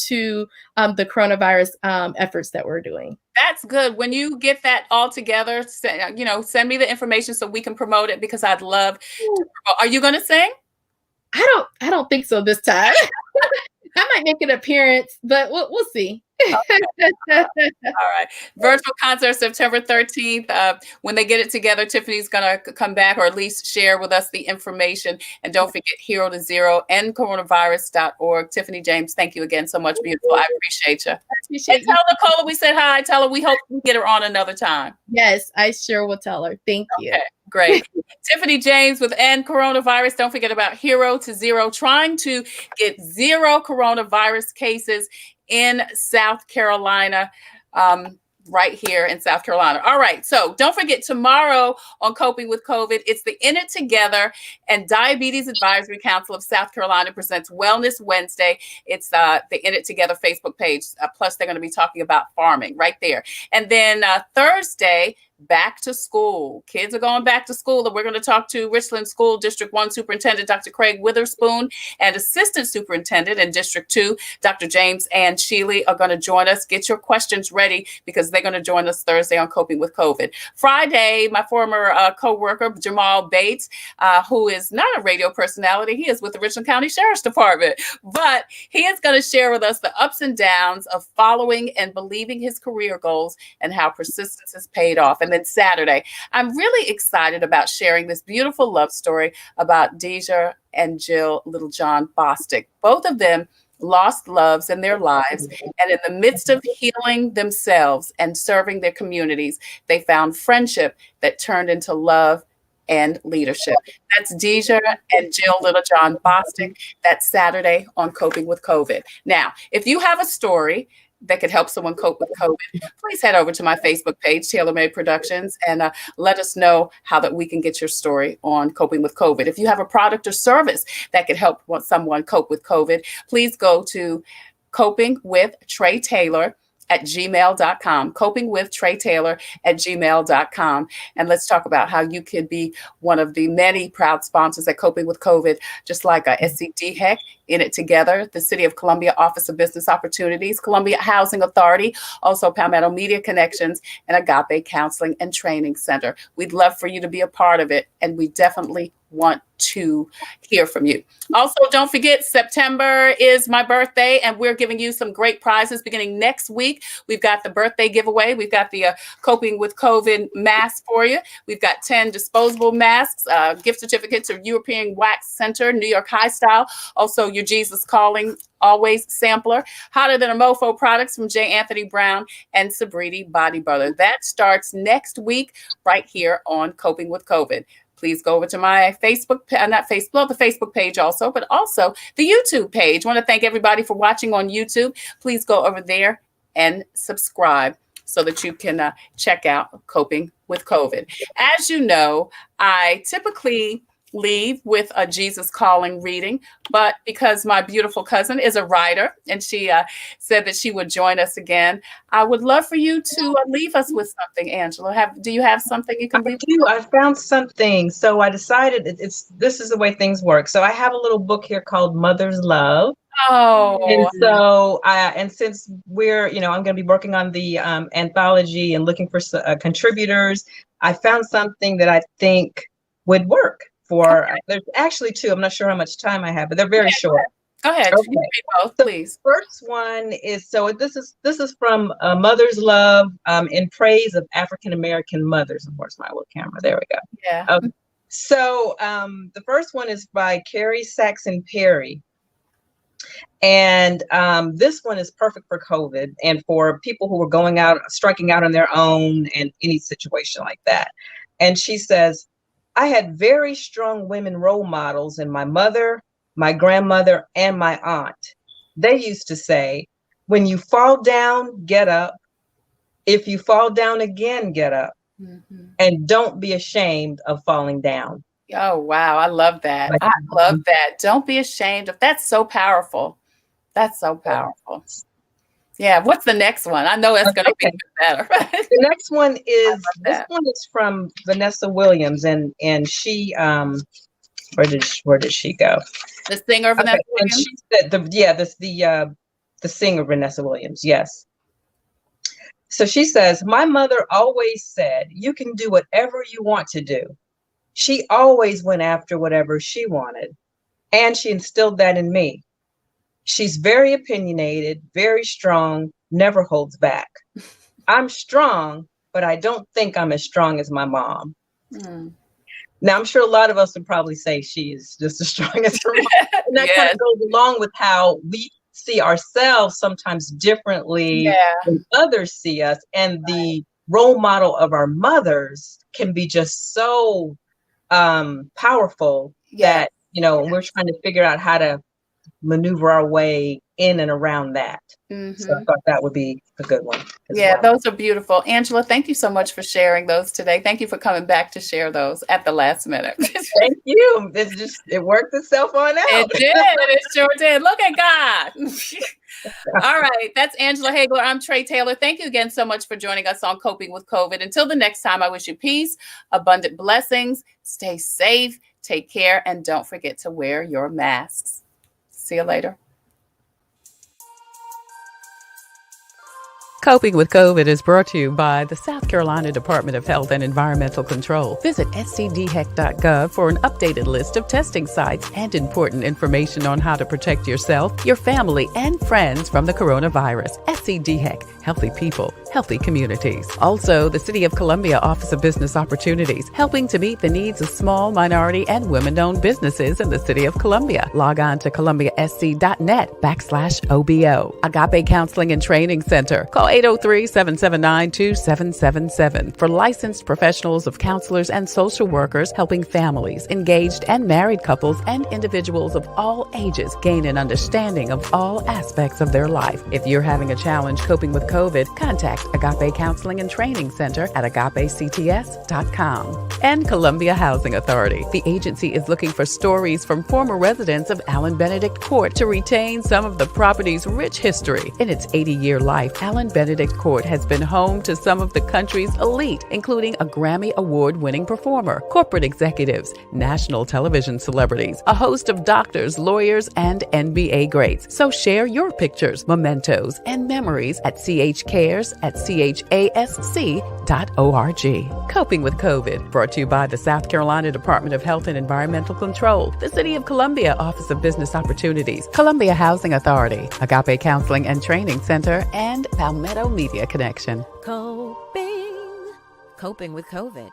to the coronavirus efforts that we're doing. That's good. When you get that all together, send me the information so we can promote it, because I'd love to promote. Are you going to sing? I don't think so this time. I might make an appearance, but we'll see. Okay. All right. Virtual concert September 13th. When they get it together, Tiffany's going to come back, or at least share with us the information. And don't forget Hero to Zero and coronavirus.org. Tiffany James, thank you again so much. Beautiful. I appreciate you. And tell Nicola we said hi. Tell her we hope we get her on another time. Yes, I sure will tell her. Thank you. Okay, great. Tiffany James with End Coronavirus. Don't forget about Hero to Zero, trying to get 0 coronavirus cases in South Carolina, right here in South Carolina. All right. So don't forget, tomorrow on Coping with COVID, it's the In It Together and Diabetes Advisory Council of South Carolina presents Wellness Wednesday. It's the In It Together Facebook page. Plus, they're going to be talking about farming right there. And then Thursday, back to school. Kids are going back to school, and we're going to talk to Richland School District 1 Superintendent Dr. Craig Witherspoon and Assistant Superintendent in District 2, Dr. James Ann Sheely, are going to join us. Get your questions ready, because they're going to join us Thursday on Coping with COVID. Friday, my former co-worker, Jamal Bates, who is not a radio personality, he is with the Richland County Sheriff's Department, but he is going to share with us the ups and downs of following and believing his career goals and how persistence has paid off. And then Saturday, I'm really excited about sharing this beautiful love story about Deja and Jill Littlejohn Bostic. Both of them lost loves in their lives, and in the midst of healing themselves and serving their communities, they found friendship that turned into love and leadership. That's Deja and Jill Littlejohn Bostic. That's Saturday on Coping with COVID. Now, if you have a story that could help someone cope with COVID, please head over to my Facebook page, Tailor Made Productions, and let us know how that we can get your story on Coping with COVID. If you have a product or service that could help someone cope with COVID, please go to Coping with Tre Tailor at gmail.com, Coping with Tre Tailor at gmail.com. And let's talk about how you could be one of the many proud sponsors at Coping with COVID, just like SCDHEC, In It Together, the City of Columbia Office of Business Opportunities, Columbia Housing Authority, also Palmetto Media Connections, and Agape Counseling and Training Center. We'd love for you to be a part of it, and we definitely want to hear from you. Also, don't forget, September is my birthday, and we're giving you some great prizes beginning next week. We've got the birthday giveaway. We've got the Coping with COVID mask for you. We've got 10 disposable masks, gift certificates of European Wax Center, New York High Style. Also, your Jesus Calling Always sampler, Hotter Than a Mofo products from J. Anthony Brown, and Sabriti Body Butter. That starts next week right here on Coping with COVID. Please go over to my Facebook, the Facebook page also, but also the YouTube page. I want to thank everybody for watching on YouTube. Please go over there and subscribe so that you can check out Coping with COVID. As you know, I typically leave with a Jesus Calling reading, but because my beautiful cousin is a writer and she said that she would join us again, I would love for you to leave us with something. Angela, do you have something you can leave? I found something, so I decided this is the way things work. So I have a little book here called Mother's Love. Oh, and so and since we're, I'm going to be working on the anthology and looking for contributors, I found something that I think would work. for, there's actually two. I'm not sure how much time I have, but they're very short. Go ahead. Okay. You can read both, So please. first one is, this is from Mother's Love, in praise of African American mothers. Of course, my little camera. There we go. Yeah. Okay. So the first one is by Carrie Saxon Perry. And this one is perfect for COVID and for people who were striking out on their own and any situation like that. And she says, I had very strong women role models in my mother, my grandmother, and my aunt. They used to say, when you fall down, get up. If you fall down again, get up. Mm-hmm. And don't be ashamed of falling down. Oh, wow. I love that. I love that. Don't be ashamed of. That's so powerful. That's so powerful. Yeah. What's the next one? I know it's going to be better. The next one is, this one is from Vanessa Williams, and she, where did she go? The singer Vanessa Williams. And she said the singer Vanessa Williams. Yes. So she says, my mother always said, you can do whatever you want to do. She always went after whatever she wanted, and she instilled that in me. She's very opinionated, very strong, never holds back. I'm strong, but I don't think I'm as strong as my mom. Mm. Now, I'm sure a lot of us would probably say she is just as strong as her mom. And that kind of goes along with how we see ourselves sometimes differently than others see us. And the role model of our mothers can be just so powerful that, we're trying to figure out how to maneuver our way in and around that. Mm-hmm. So I thought that would be a good one. Yeah, those are beautiful. Angela, thank you so much for sharing those today. Thank you for coming back to share those at the last minute. Thank you. It worked itself on out. It did. It sure did. Look at God. All right. That's Angela Haigler. I'm Tre Tailor. Thank you again so much for joining us on Coping with COVID. Until the next time, I wish you peace, abundant blessings. Stay safe, take care, and don't forget to wear your masks. See you later. Coping with COVID is brought to you by the South Carolina Department of Health and Environmental Control. Visit scdheck.gov for an updated list of testing sites and important information on how to protect yourself, your family, and friends from the coronavirus. SCDHEC, healthy people, healthy communities. Also, the City of Columbia Office of Business Opportunities, helping to meet the needs of small, minority, and women-owned businesses in the City of Columbia. Log on to columbiasc.net/OBO. Agape Counseling and Training Center. Call 803-779-2777 for licensed professionals of counselors and social workers helping families, engaged and married couples, and individuals of all ages gain an understanding of all aspects of their life. If you're having a challenge coping with COVID, contact Agape Counseling and Training Center at agapects.com. And Columbia Housing Authority. The agency is looking for stories from former residents of Allen Benedict Court to retain some of the property's rich history. In its 80-year life, Allen Benedict Court has been home to some of the country's elite, including a Grammy Award-winning performer, corporate executives, national television celebrities, a host of doctors, lawyers, and NBA greats. So share your pictures, mementos, and memories at chcares@chasc.org. Coping with COVID, brought to you by the South Carolina Department of Health and Environmental Control, the City of Columbia Office of Business Opportunities, Columbia Housing Authority, Agape Counseling and Training Center, and Palmetto Media Connection. Coping with COVID.